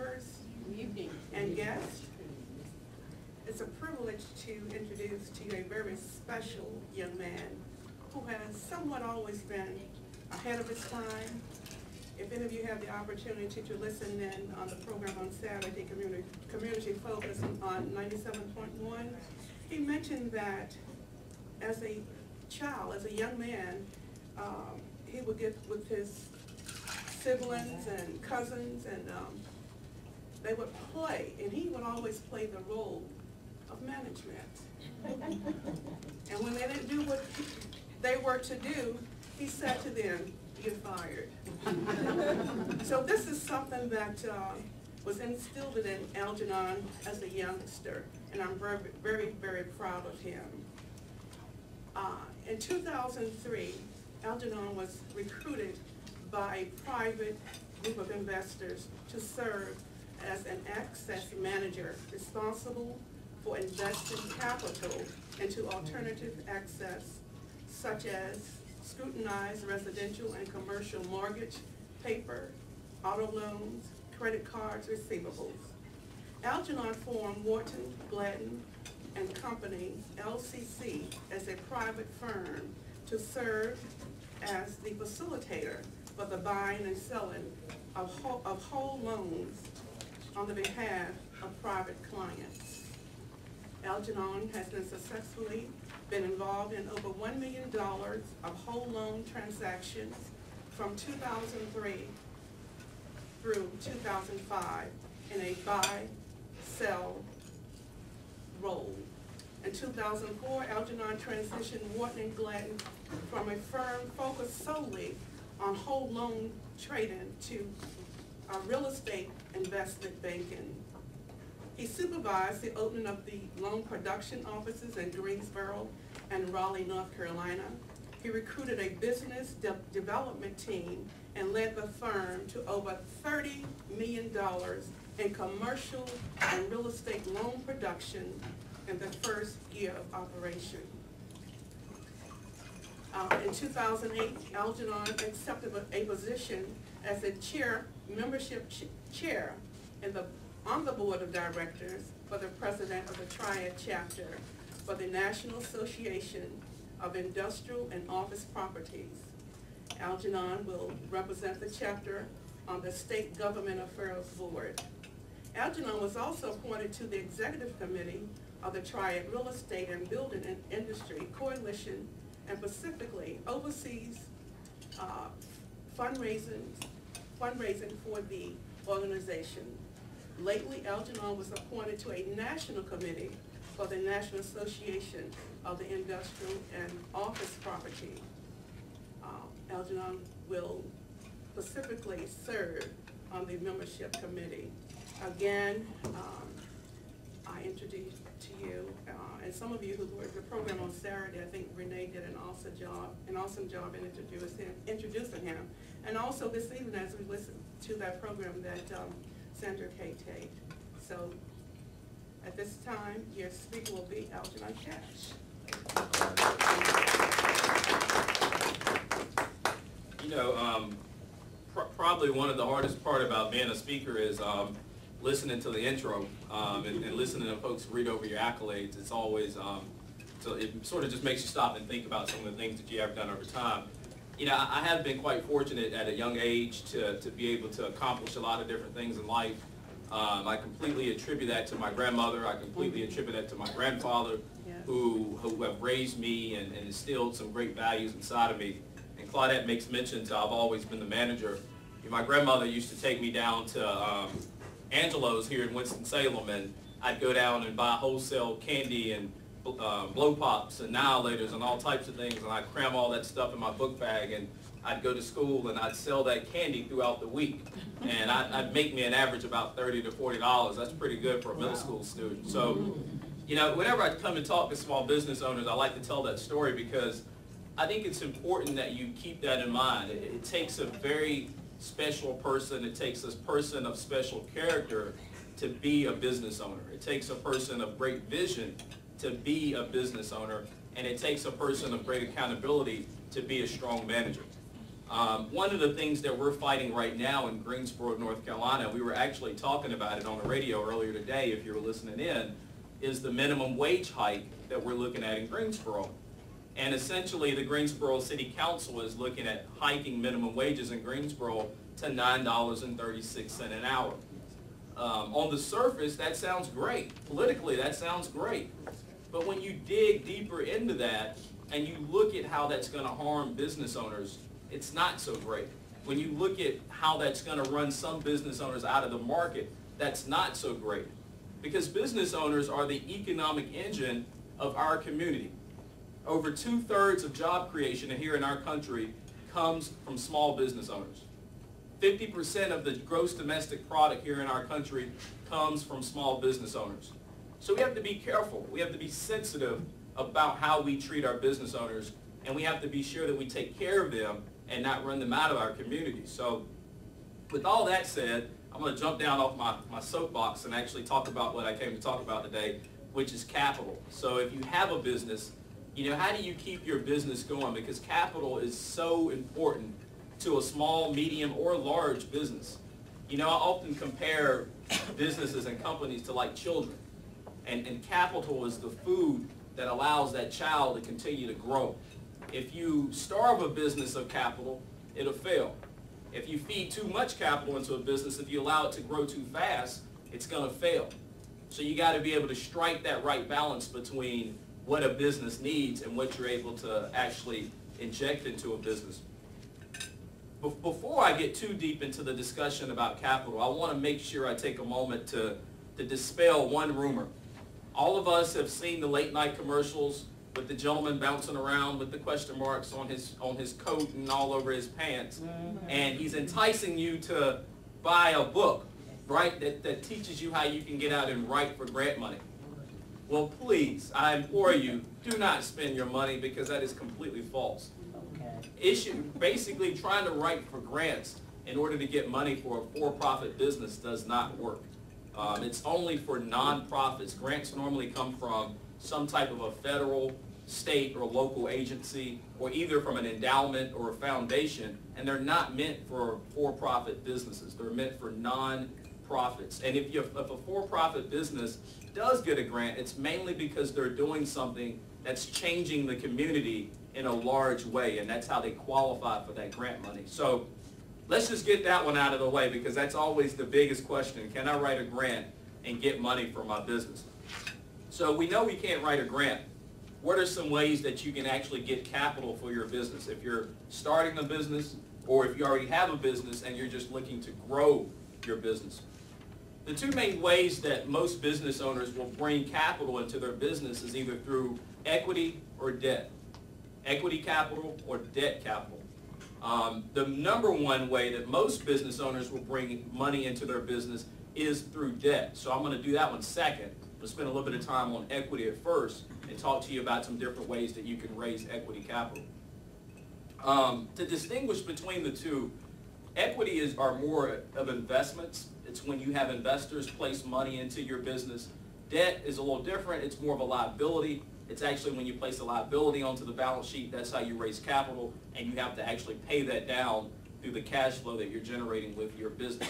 members and guests. It's a privilege to introduce to you a very special young man who has somewhat always been ahead of his time. If any of you have the opportunity to listen in on the program on Saturday, Community Focus on 97.1, he mentioned that as a child, as a young man, he would get with his siblings and cousins, and they would play, and he would always play the role of management. And when they didn't do what they were to do, he said to them, "You're fired." So this is something that was instilled in Algenon as a youngster, and I'm very, very, very proud of him. In 2003, Algenon was recruited by a private group of investors to serve as an access manager responsible for investing capital into alternative access, such as scrutinized residential and commercial mortgage paper, auto loans, credit cards, receivables. Algenon formed Wharton, Gladden and Company, LCC, as a private firm to serve as the facilitator for the buying and selling of whole loans on the behalf of private clients. Algenon has successfully been involved in over $1 million of whole loan transactions from 2003 through 2005 in a buy-sell role. In 2004, Algenon transitioned Wharton and Gladden from a firm focused solely on whole loan trading to real estate investment banking. He supervised the opening of the loan production offices in Greensboro and Raleigh, North Carolina. He recruited a business development team and led the firm to over $30 million in commercial and real estate loan production in the first year of operation. In 2008, Algenon accepted a position as a membership chair on the board of directors for the president of the Triad Chapter for the National Association of Industrial and Office Properties. Algenon will represent the chapter on the State Government Affairs Board. Algenon was also appointed to the Executive Committee of the Triad Real Estate and Building Industry Coalition, and specifically oversees fundraising for the organization. Lately, Algenon was appointed to a national committee for the National Association of the Industrial and Office Property. Algenon will specifically serve on the membership committee. Again, I introduced to you, and some of you who were at the program on Saturday, I think Renee did an awesome job in introducing him. And also this evening, as we listen to that program that Sandra Kay taped. So at this time, your speaker will be Algenon Cash. You know, probably one of the hardest part about being a speaker is listening to the intro and listening to folks read over your accolades. It's always, so it sort of just makes you stop and think about some of the things that you have done over time. You know, I have been quite fortunate at a young age to be able to accomplish a lot of different things in life. I completely attribute that to my grandmother. I completely attribute that to my grandfather, yes, who have raised me and instilled some great values inside of me. And Claudette makes mention to I've always been the manager. My grandmother used to take me down to Angelo's here in Winston-Salem, and I'd go down and buy wholesale candy and blow pops and annihilators and all types of things, and I'd cram all that stuff in my book bag, and I'd go to school and I'd sell that candy throughout the week, and I'd make me an average about $30 to $40. That's pretty good for a middle school student. So, you know, whenever I come and talk to small business owners, I like to tell that story because I think it's important that you keep that in mind. It takes a very special person, it takes a person of special character to be a business owner. It takes a person of great vision to be a business owner, and it takes a person of great accountability to be a strong manager. One of the things that we're fighting right now in Greensboro, North Carolina, we were actually talking about it on the radio earlier today if you were listening in, is the minimum wage hike that we're looking at in Greensboro. And essentially the Greensboro City Council is looking at hiking minimum wages in Greensboro to $9.36 an hour. On the surface, that sounds great. Politically, that sounds great. But when you dig deeper into that and you look at how that's going to harm business owners, it's not so great. When you look at how that's going to run some business owners out of the market, that's not so great. Because business owners are the economic engine of our community. Over 2/3 of job creation here in our country comes from small business owners. 50% of the gross domestic product here in our country comes from small business owners. So we have to be careful. We have to be sensitive about how we treat our business owners, and we have to be sure that we take care of them and not run them out of our community. So with all that said, I'm going to jump down off my soapbox and actually talk about what I came to talk about today, which is capital. So if you have a business, how do you keep your business going? Because capital is so important to a small, medium, or large business. I often compare businesses and companies to like children. And capital is the food that allows that child to continue to grow. If you starve a business of capital, it'll fail. If you feed too much capital into a business, if you allow it to grow too fast, it's going to fail. So you got to be able to strike that right balance between what a business needs and what you're able to actually inject into a business. Before I get too deep into the discussion about capital, I want to make sure I take a moment to dispel one rumor. All of us have seen the late night commercials with the gentleman bouncing around with the question marks on his coat and all over his pants. And he's enticing you to buy a book, right, that teaches you how you can get out and write for grant money. Well, please, I implore you, do not spend your money because that is completely false. Basically, trying to write for grants in order to get money for a for-profit business does not work. It's only for nonprofits. Grants normally come from some type of a federal, state, or local agency, or either from an endowment or a foundation, and they're not meant for for-profit businesses. They're meant for non-profits. And if a for-profit business does get a grant, it's mainly because they're doing something that's changing the community in a large way, and that's how they qualify for that grant money. So let's just get that one out of the way, because that's always the biggest question. Can I write a grant and get money for my business? So we know we can't write a grant. What are some ways that you can actually get capital for your business? If you're starting a business, or if you already have a business and you're just looking to grow your business. The two main ways that most business owners will bring capital into their business is either through equity or debt. Equity capital or debt capital. The number one way that most business owners will bring money into their business is through debt. So I'm going to do that one second. We'll spend a little bit of time on equity at first and talk to you about some different ways that you can raise equity capital. To distinguish between the two, equity are more of investments. It's when you have investors place money into your business. Debt is a little different. It's more of a liability. It's actually when you place a liability onto the balance sheet, that's how you raise capital, and you have to actually pay that down through the cash flow that you're generating with your business.